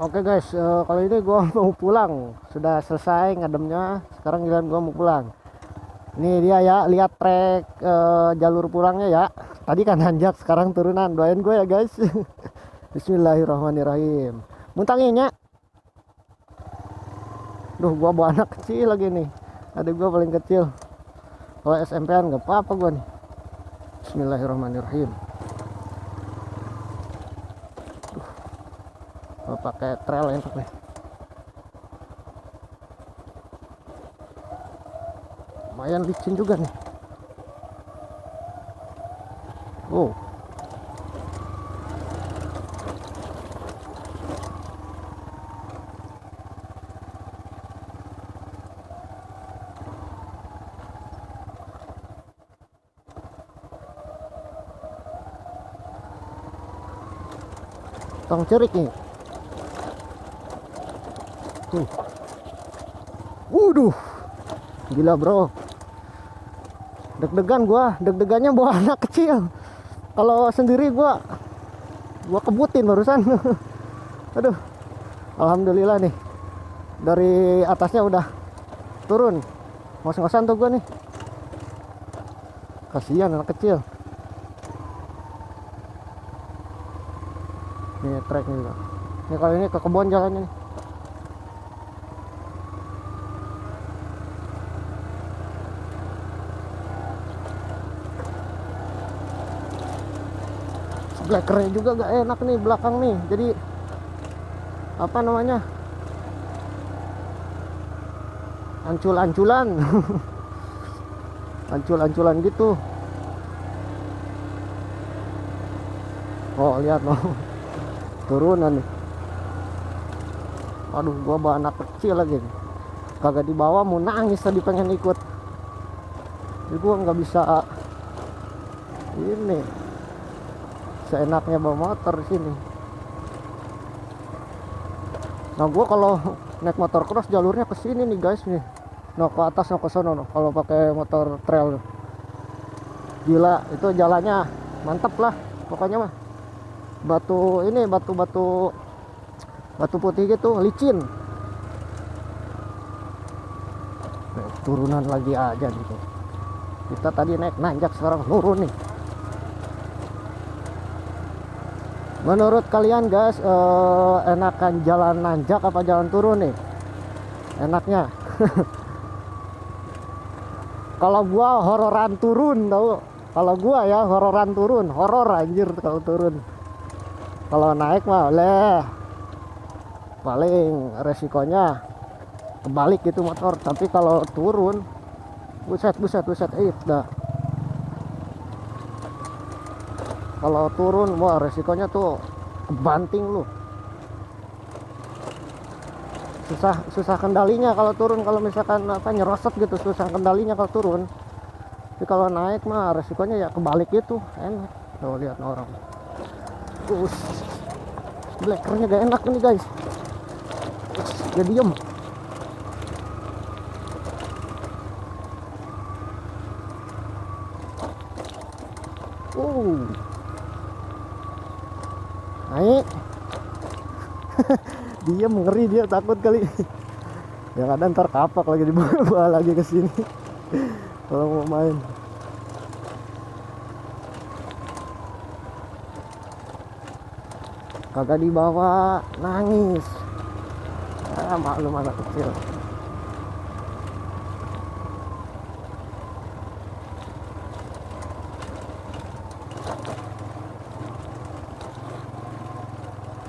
Oke guys, kali ini gua mau pulang. Sudah selesai ngademnya. Sekarang giliran gua mau pulang. Ini dia ya, lihat trek jalur pulangnya ya. Tadi kan nanjak, sekarang turunan. Doain gue ya guys. Bismillahirrahmanirrahim. Muntanginya. Duh, gua bawa anak kecil lagi nih. Adik gua paling kecil. Kalau SMP-an nggak apa-apa gua nih. Bismillahirrahmanirrahim. Gua pakai trail enak nih. Lumayan licin juga nih. Oh, tong cerik nih. Waduh, gila bro. Deg-degan gua, deg-degannya bawa anak kecil. Kalau sendiri gua kebutin barusan. Aduh, alhamdulillah nih. Dari atasnya udah turun. Ngos-ngosan tuh gua nih. Kasihan anak kecil. Nih trek nih. Ini kali ini ke kebun jalannya nih. Blackernya juga gak enak nih belakang nih, jadi apa namanya, ancul-anculan. Ancul-anculan gitu. Oh lihat loh. Turunan nih. Aduh, gua bawa anak kecil lagi nih. Kagak dibawa, mau nangis tadi pengen ikut. Jadi gua nggak bisa ini seenaknya bawa motor di sini. Nah, gua kalau naik motor cross jalurnya ke sini nih guys nih. Nah, ke atas no ke sono no. Kalau pakai motor trail. Gila, itu jalannya mantep lah pokoknya mah. Batu ini batu putih gitu, licin. Turunan lagi aja gitu. Kita tadi naik nanjak, sekarang turun nih. Menurut kalian guys, enakan jalan nanjak apa jalan turun nih? Enaknya. Kalau gua hororan turun tau. Kalau gua ya hororan turun, horor anjir kalau turun. Kalau naik mah oleh paling resikonya kebalik gitu motor, tapi kalau turun buset dah. Kalau turun wah resikonya tuh kebanting lu. Susah kendalinya kalau turun. Kalau misalkan apa nyerosot gitu susah kendalinya kalau turun. Tapi kalau naik mah resikonya ya kebalik gitu, enak. Tuh lihat orang. Blackernya gak enak ini guys. Dia diem. Naik. Dia ngeri, dia takut kali. Yang ada ntar kapak lagi dibawa lagi ke sini. Kalau mau main. Kagak dibawa, nangis. Maklum anak kecil.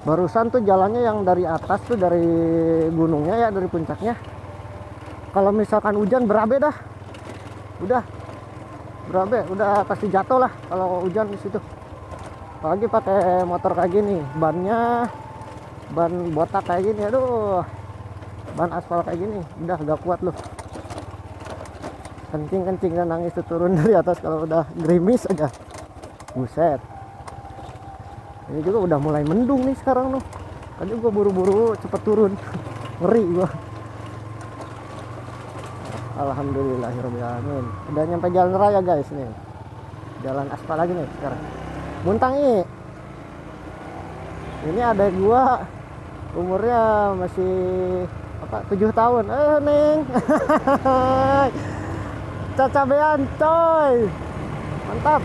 Barusan tuh jalannya yang dari atas tuh, dari gunungnya ya, dari puncaknya. Kalau misalkan hujan berabe dah. Udah berabe, udah pasti jatuh lah kalau hujan di situ. Apalagi pakai motor kayak gini, ban botak kayak gini, aduh. Ban aspal kayak gini, udah gak kuat loh. Kencing dan nangis tuh turun dari atas kalau udah gerimis aja. Buset. Ini juga udah mulai mendung nih sekarang loh. Tadi gua buru-buru cepet turun. Ngeri gua. Alhamdulillahirobbilalamin. Udah nyampe jalan raya guys nih. Jalan aspal lagi nih sekarang. Muntangi. Ini ada gua Umurnya masih apa 7 tahun. Neng. Cacabean coy. Mantap.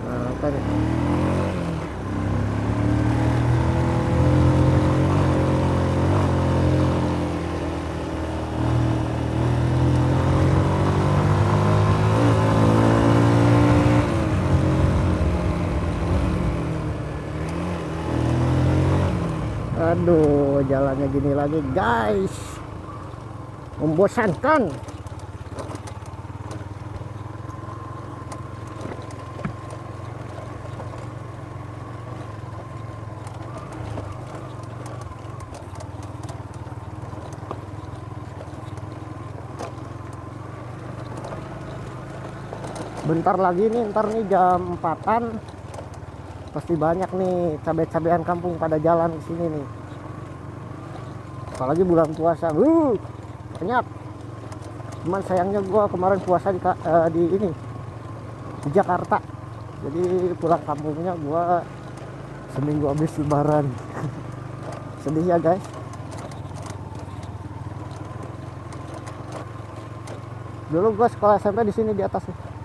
Nah, apa nih? Aduh, jalannya gini lagi guys, membosankan. Bentar lagi nih, ntar nih jam 4-an pasti banyak nih cabai-cabean kampung pada jalan ke sini nih. Apalagi bulan puasa, banyak. Cuman sayangnya gua kemarin puasa di ini di Jakarta, jadi pulang kampungnya gua seminggu habis lebaran. Sedih ya guys. Dulu gua sekolah SMP di sini di atas nih.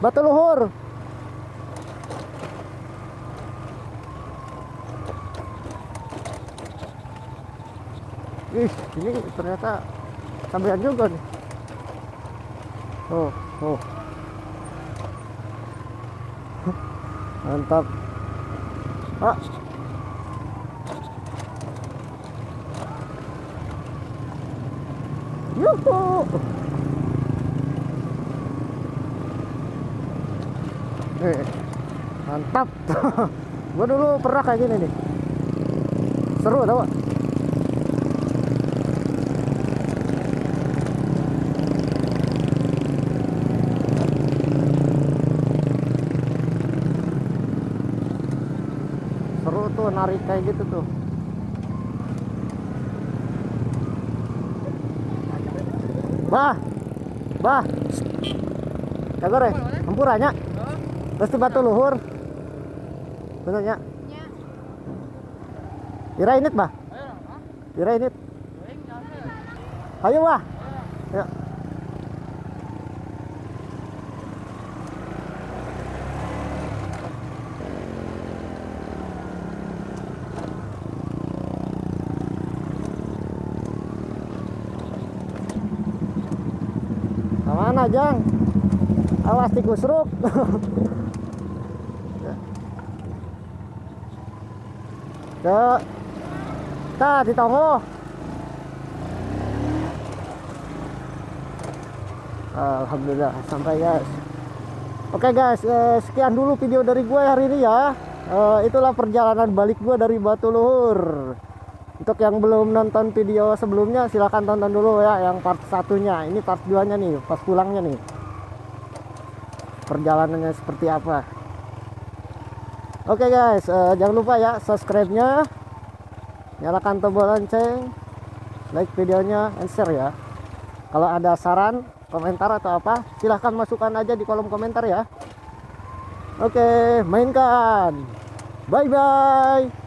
Batu Luhur. Ih, ini ternyata cabean juga nih. Oh. Mantap. Ah. Yuhu. Mantap. Gua dulu pernah kayak gini nih. Seru tau gak? Seru tuh narik kayak gitu tuh. Bah. Kagak ya? Hampuranya. Pasti Batu Luhur. Benernya. Kira init bah? Kira init. Ayo bah. Ya. Kemana Jang? Awas tikusruk. Kita di Tongo. Alhamdulillah sampai guys. Oke guys, sekian dulu video dari gue hari ini ya. Itulah perjalanan balik gue dari Batu Luhur. Untuk yang belum nonton video sebelumnya, silahkan tonton dulu ya yang part satunya. Ini part 2 nya nih, pas pulangnya nih, perjalanannya seperti apa. Oke guys, jangan lupa ya subscribe-nya, nyalakan tombol lonceng, like videonya, and share ya. Kalau ada saran, komentar atau apa, silahkan masukkan aja di kolom komentar ya. Oke, mainkan. Bye bye.